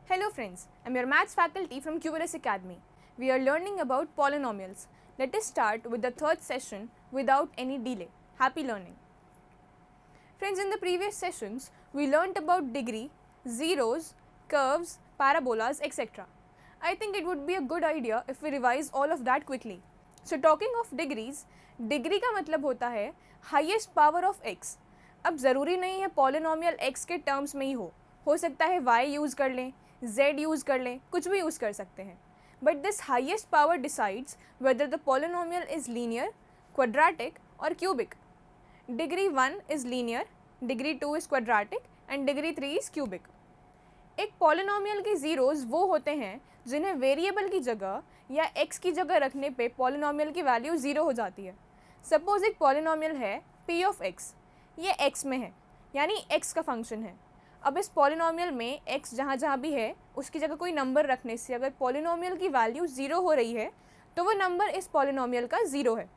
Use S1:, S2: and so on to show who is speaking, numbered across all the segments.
S1: Hello friends, I'm your maths faculty from Cubulus Academy. We are learning about polynomials. Let us start with the third session without any delay. Happy learning. Friends, in the previous sessions, we learnt about degree, zeros, curves, parabolas, etc. I think it would be a good idea if we revise all of that quickly. So talking of degrees, degree का मतलब होता है highest power of x. अब ज़रूरी नहीं है polynomial x के terms में ही हो सकता है y यूज़ कर लें, z यूज़ कर लें, कुछ भी यूज़ कर सकते हैं. But this highest power decides whether the polynomial is linear, quadratic or cubic. Degree 1 is linear, degree 2 is quadratic and degree 3 is cubic. एक पॉलिनोमियल के ज़ीरोज़ वो होते हैं जिन्हें वेरिएबल की जगह या x की जगह रखने पे पॉलिनोमियल की वैल्यू ज़ीरो हो जाती है. सपोज एक पॉलिनोमियल है p ऑफ x, ये x में है यानी x का फंक्शन है. अब इस पॉलिनोमियल में x जहाँ जहाँ भी है उसकी जगह कोई नंबर रखने से अगर पॉलिनोमियल की वैल्यू ज़ीरो हो रही है तो वो नंबर इस पॉलिनोमियल का ज़ीरो है.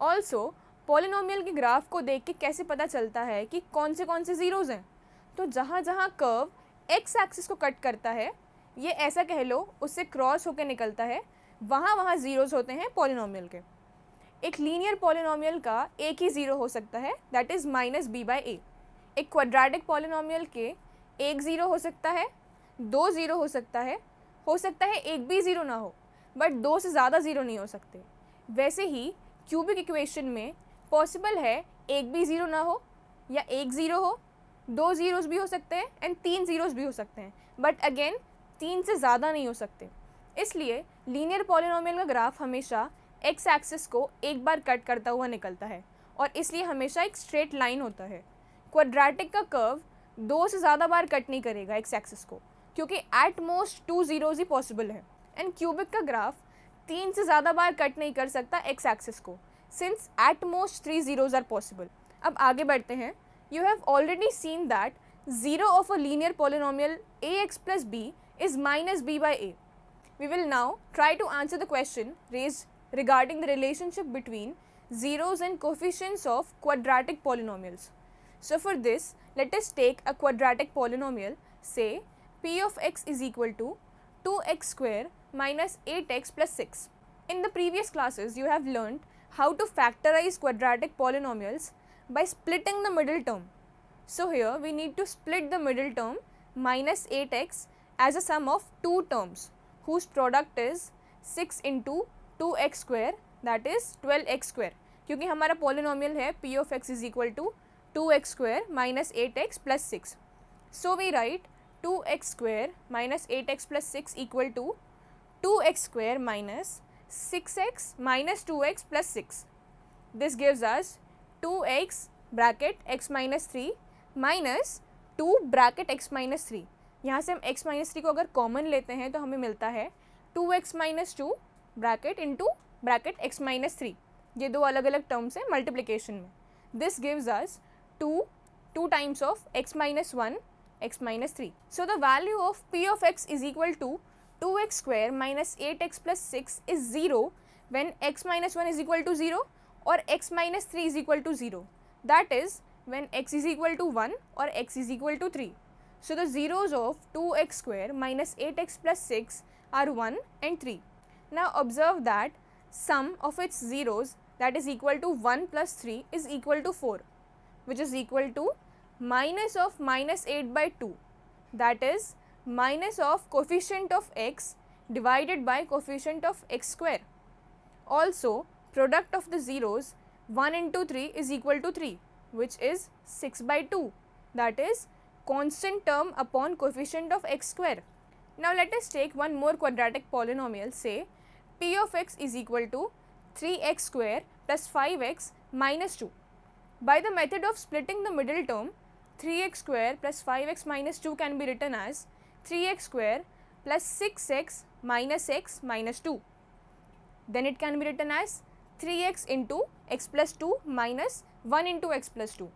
S1: ऑल्सो पॉलिनोमियल के ग्राफ को देख के कैसे पता चलता है कि कौन से ज़ीरोज़ हैं. तो जहाँ जहाँ कर्व एक्स एक्सिस को कट करता है, ये ऐसा कह लो उससे क्रॉस होकर निकलता है, वहाँ ज़ीरोज़ होते हैं पॉलिनोमियल के. एक लीनियर पॉलिनोमियल का एक ही ज़ीरो हो सकता है, that is minus b by a. एक क्वाड्रेटिक पॉलिनोमियल के एक ज़ीरो हो सकता है, दो ज़ीरो हो सकता है एक भी ज़ीरो ना हो, बट दो से ज़्यादा ज़ीरो नहीं हो सकते. वैसे ही क्यूबिक इक्वेशन में पॉसिबल है एक भी ज़ीरो ना हो या एक ज़ीरो हो, दो ज़ीरोज़ भी हो सकते हैं एंड तीन ज़ीरोज़ भी हो सकते हैं, बट अगेन तीन से ज़्यादा नहीं हो सकते. इसलिए लीनियर पॉलिनोमियल का ग्राफ हमेशा एक्स एक्सिस को एक बार कट करता हुआ निकलता है और इसलिए हमेशा एक स्ट्रेट लाइन होता है. क्वाड्रेटिक का कर्व दो से ज़्यादा बार कट नहीं करेगा एक्स एक्सिस को, क्योंकि एट मोस्ट टू ज़ीरोज़ ही पॉसिबल है. एंड क्यूबिक का ग्राफ तीन से ज़्यादा बार कट नहीं कर सकता एक्स एक्सिस को, since at most three zeros are possible. अब आगे बढ़ते हैं. You have already seen that 0 of a linear polynomial ax plus b is minus b by a. We will now try to answer the question raised regarding the relationship between zeros and coefficients of quadratic polynomials. So for this, let us take a quadratic polynomial, say p of x is equal to 2x square minus 8x plus 6. In the previous classes, you have learned how to factorize quadratic polynomials by splitting the middle term. So here we need to split the middle term minus 8x as a sum of two terms whose product is 6 into 2x square, that is 12x square. क्योंकि हमारा polynomial है p of x is equal to 2x square minus 8x plus 6. So we write 2x square minus 8x plus 6 equal to 2x square minus 6x minus 2x plus 6. This gives us 2x bracket x minus 3 minus 2 bracket x minus 3. यहाँ से हम x minus 3 को अगर common लेते हैं तो हमें मिलता है 2x minus 2 bracket into bracket x minus 3. ये दो अलग अलग टर्म्स हैं मल्टीप्लिकेशन में. This gives us 2 times of x minus 1 x minus 3. So the value of p of x is equal to 2x square minus 8x plus 6 is 0 when x minus 1 is equal to 0 or x minus 3 is equal to 0. That is when x is equal to 1 or x is equal to 3. So the zeros of 2x square minus 8x plus 6 are 1 and 3. Now observe that sum of its zeros, that is equal to 1 plus 3 is equal to 4, which is equal to minus of minus 8 by 2, that is minus of coefficient of x divided by coefficient of x square. Also product of the zeros 1 into 3 is equal to 3, which is 6 by 2, that is constant term upon coefficient of x square. Now let us take one more quadratic polynomial, say p of x is equal to 3x square plus 5x minus 2. By the method of splitting the middle term, 3x square plus 5x minus 2 can be written as 3x square plus 6x minus x minus 2. Then it can be written as 3x into x plus 2 minus 1 into x plus 2,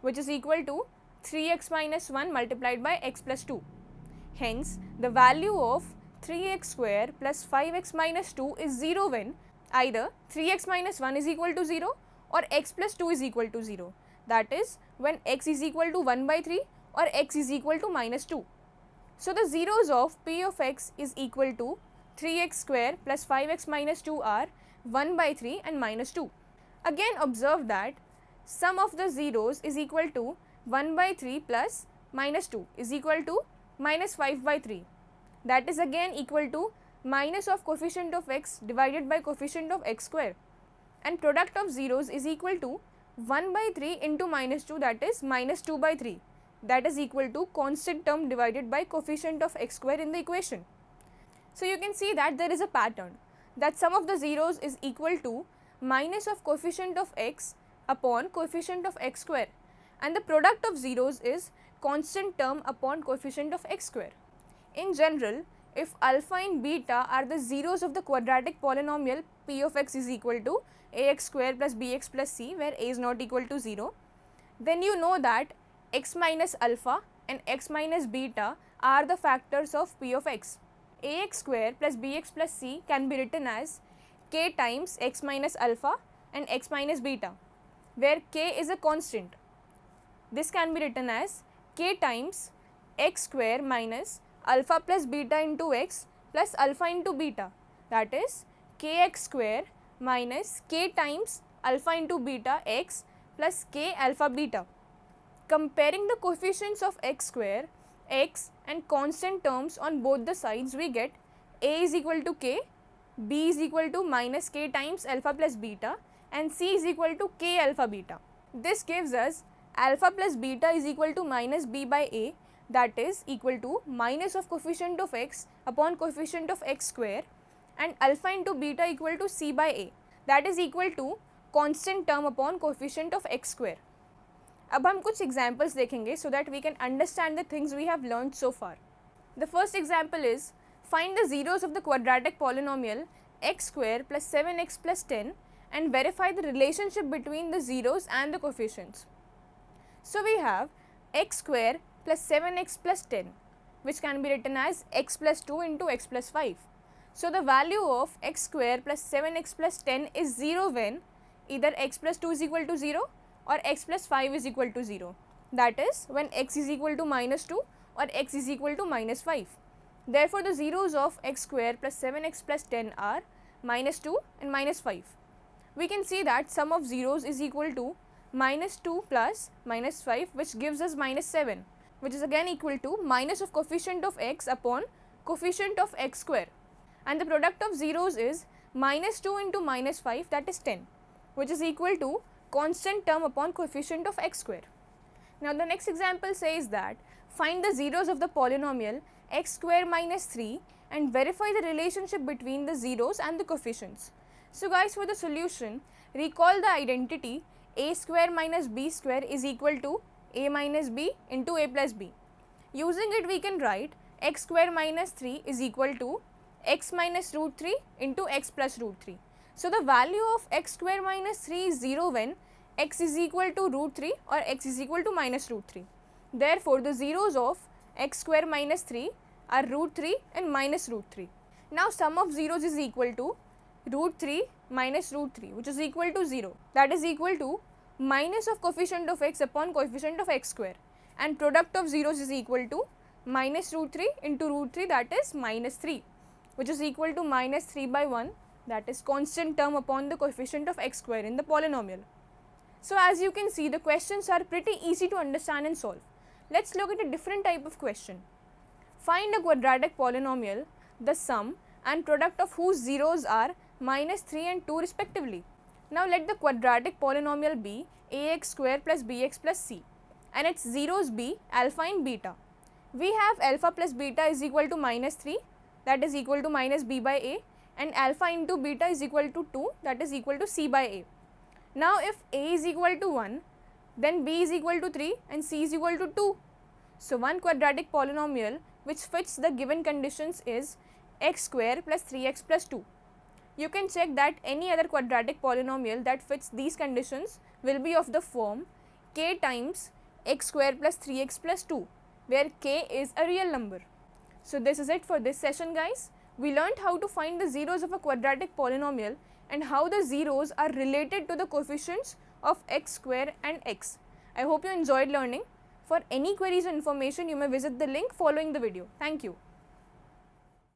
S1: which is equal to 3x minus 1 multiplied by x plus 2. Hence, the value of 3x square plus 5x minus 2 is 0 when either 3x minus 1 is equal to 0 or x plus 2 is equal to 0. That is when x is equal to 1 by 3 or x is equal to minus 2. So the zeros of p of x is equal to 3x square plus 5x minus 2 are 1 by 3 and minus 2. Again observe that sum of the zeros is equal to 1 by 3 plus minus 2 is equal to minus 5 by 3. That is again equal to minus of coefficient of x divided by coefficient of x square, and product of zeros is equal to 1 by 3 into minus 2, that is minus 2 by 3, that is equal to constant term divided by coefficient of x square in the equation. So you can see that there is a pattern, that sum of the zeros is equal to minus of coefficient of x upon coefficient of x square, and the product of zeros is constant term upon coefficient of x square. In general, if alpha and beta are the zeros of the quadratic polynomial p of x is equal to ax square plus bx plus c, where a is not equal to 0, then you know that x minus alpha and x minus beta are the factors of p of x. Ax square plus bx plus c can be written as k times x minus alpha and x minus beta, where k is a constant. This can be written as k times x square minus alpha plus beta into x plus alpha into beta, that is kx square minus k times alpha into beta x plus k alpha beta. Comparing the coefficients of x square, x and constant terms on both the sides, we get a is equal to k, b is equal to minus k times alpha plus beta, and c is equal to k alpha beta. This gives us alpha plus beta is equal to minus b by a, that is equal to minus of coefficient of x upon coefficient of x square, and alpha into beta equal to c by a, that is equal to constant term upon coefficient of x square. अब हम कुछ examples देखेंगे so that we can understand the things we have learned so far. The first example is find the zeros of the quadratic polynomial x square plus 7x plus 10 and verify the relationship between the zeros and the coefficients. So we have x square plus 7x plus 10, which can be written as x plus 2 into x plus 5. So the value of x square plus 7x plus 10 is 0 when either x plus 2 is equal to 0 or x plus 5 is equal to 0. That is when x is equal to minus 2 or x is equal to minus 5. Therefore, the zeros of x square plus 7x plus 10 are minus 2 and minus 5. We can see that sum of zeros is equal to minus 2 plus minus 5, which gives us minus 7, which is again equal to minus of coefficient of x upon coefficient of x square, and the product of zeros is minus 2 into minus 5, that is 10, which is equal to constant term upon coefficient of x square. Now the next example says that find the zeros of the polynomial x square minus 3 and verify the relationship between the zeros and the coefficients. So guys, for the solution, recall the identity a square minus b square is equal to a minus b into a plus b. Using it, we can write x square minus 3 is equal to x minus root 3 into x plus root 3. So the value of x square minus 3 is 0 when x is equal to root 3 or x is equal to minus root 3. Therefore, the zeros of x square minus 3 are root 3 and minus root 3. Now sum of zeros is equal to root 3 minus root 3, which is equal to 0, that is equal to minus of coefficient of x upon coefficient of x square, and product of zeros is equal to minus root 3 into root 3, that is minus 3, which is equal to minus 3 by 1, that is constant term upon the coefficient of x square in the polynomial. So as you can see, the questions are pretty easy to understand and solve. Let's look at a different type of question. Find a quadratic polynomial, the sum and product of whose zeros are minus 3 and 2 respectively. Now let the quadratic polynomial be ax square plus bx plus c and its zeros be alpha and beta. We have alpha plus beta is equal to minus 3, that is equal to minus b by a, and alpha into beta is equal to 2, that is equal to c by a. Now if a is equal to 1, then b is equal to 3 and c is equal to 2. So one quadratic polynomial which fits the given conditions is x square plus 3x plus 2. You can check that any other quadratic polynomial that fits these conditions will be of the form k times x square plus 3x plus 2, where k is a real number. So this is it for this session, guys. We learned how to find the zeros of a quadratic polynomial and how the zeros are related to the coefficients of x square and x. I hope you enjoyed learning. For any queries or information, you may visit the link following the video. Thank you.